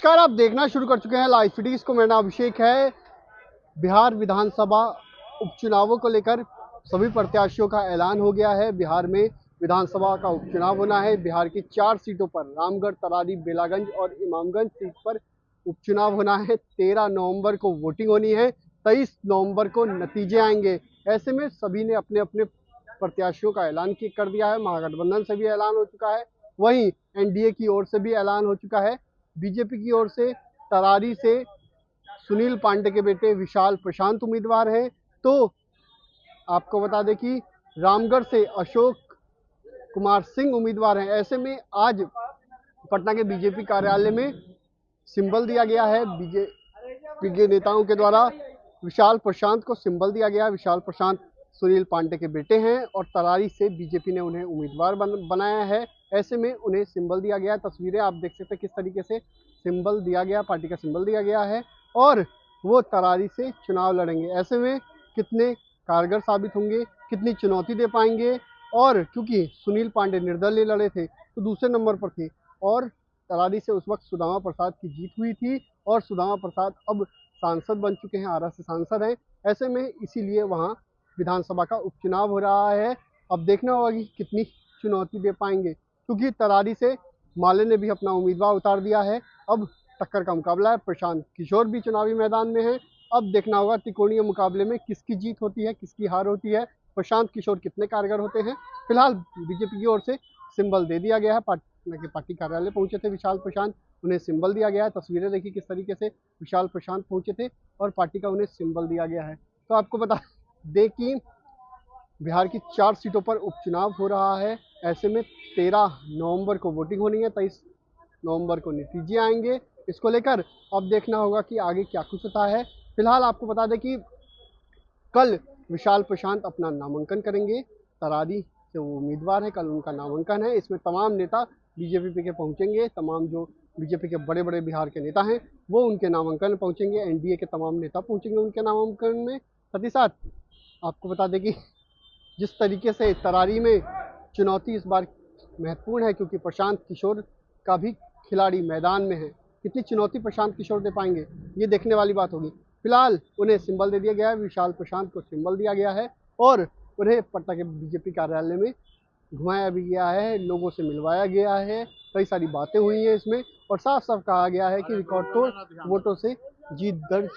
नमस्कार, आप देखना शुरू कर चुके हैं लाइव सिटीज को। मेरा नाम अभिषेक है। बिहार विधानसभा उपचुनावों को लेकर सभी प्रत्याशियों का ऐलान हो गया है। बिहार में विधानसभा का उपचुनाव होना है। बिहार की 4 सीटों पर रामगढ़, तरारी, बेलागंज और इमामगंज सीट पर उपचुनाव होना है। 13 नवंबर को वोटिंग होनी है। 23 नवंबर को नतीजे आएंगे। ऐसे में सभी ने अपने अपने प्रत्याशियों का ऐलान कर दिया है। महागठबंधन से भी ऐलान हो चुका है, वहीं एनडीए की ओर से भी ऐलान हो चुका है। बीजेपी की ओर से तरारी से सुनील पांडे के बेटे विशाल प्रशांत उम्मीदवार हैं। तो आपको बता दें कि रामगढ़ से अशोक कुमार सिंह उम्मीदवार हैं। ऐसे में आज पटना के बीजेपी कार्यालय में सिंबल दिया गया है। बीजेपी के नेताओं के द्वारा विशाल प्रशांत को सिंबल दिया गया है। विशाल प्रशांत सुनील पांडे के बेटे हैं और तरारी से बीजेपी ने उन्हें उम्मीदवार बनाया है। ऐसे में उन्हें सिंबल दिया गया है। तस्वीरें आप देख सकते हैं किस तरीके से सिंबल दिया गया, पार्टी का सिंबल दिया गया है और वो तरारी से चुनाव लड़ेंगे। ऐसे में कितने कारगर साबित होंगे, कितनी चुनौती दे पाएंगे। और क्योंकि सुनील पांडे निर्दलीय लड़े थे तो दूसरे नंबर पर थे और तरारी से उस वक्त सुदामा प्रसाद की जीत हुई थी और सुदामा प्रसाद अब सांसद बन चुके हैं, आरा से सांसद हैं। ऐसे में इसीलिए वहाँ विधानसभा का उपचुनाव हो रहा है। अब देखना होगा कि कितनी चुनौती दे पाएंगे, क्योंकि तरारी से माले ने भी अपना उम्मीदवार उतार दिया है। अब टक्कर का मुकाबला है। प्रशांत किशोर भी चुनावी मैदान में है। अब देखना होगा त्रिकोणीय मुकाबले में किसकी जीत होती है, किसकी हार होती है, प्रशांत किशोर कितने कारगर होते हैं। फिलहाल बीजेपी की ओर से सिंबल दे दिया गया है। पार्टी कार्यालय पहुंचे थे विशाल प्रशांत, उन्हें सिंबल दिया गया है। तस्वीरें देखिए किस तरीके से विशाल प्रशांत पहुंचे थे और पार्टी का उन्हें सिंबल दिया गया है। तो आपको बता दें कि बिहार की 4 सीटों पर उपचुनाव हो रहा है। ऐसे में 13 नवंबर को वोटिंग होनी है, 23 नवंबर को नतीजे आएंगे। इसको लेकर अब देखना होगा कि आगे क्या कुछ होता है। फिलहाल आपको बता दें कि कल विशाल प्रशांत अपना नामांकन करेंगे। तरारी से वो उम्मीदवार है, कल उनका नामांकन है। इसमें तमाम नेता बीजेपी के पहुंचेंगे। तमाम जो बीजेपी के बड़े बड़े बिहार के नेता हैं वो उनके नामांकन में पहुंचेंगे। एनडीए के तमाम नेता पहुंचेंगे उनके नामांकन में। साथ ही साथ आपको बता दें कि जिस तरीके से तरारी में चुनौती इस बार महत्वपूर्ण है, क्योंकि प्रशांत किशोर का भी खिलाड़ी मैदान में है। कितनी चुनौती प्रशांत किशोर दे पाएंगे, ये देखने वाली बात होगी। फिलहाल उन्हें सिंबल दे दिया गया है। विशाल प्रशांत को सिंबल दिया गया है और उन्हें पटना के बीजेपी कार्यालय में घुमाया भी गया है, लोगों से मिलवाया गया है। कई सारी बातें हुई हैं इसमें और साफ साफ कहा गया है कि रिकॉर्ड तोड़ वोटों से जीत दर्ज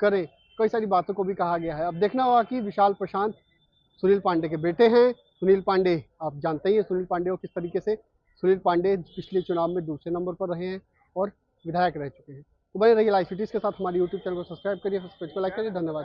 करें। कई सारी बातों को भी कहा गया है। अब देखना होगा कि विशाल प्रशांत सुनील पांडे के बेटे हैं। सुनील पांडे आप जानते ही हैं सुनील पांडे को किस तरीके से। सुनील पांडे पिछले चुनाव में दूसरे नंबर पर रहे हैं और विधायक रह चुके हैं। तो बने रहिए लाइव सिटीज के साथ। हमारी यूट्यूब चैनल को सब्सक्राइब करिए, फेसबुक पेज को लाइक करिए। धन्यवाद।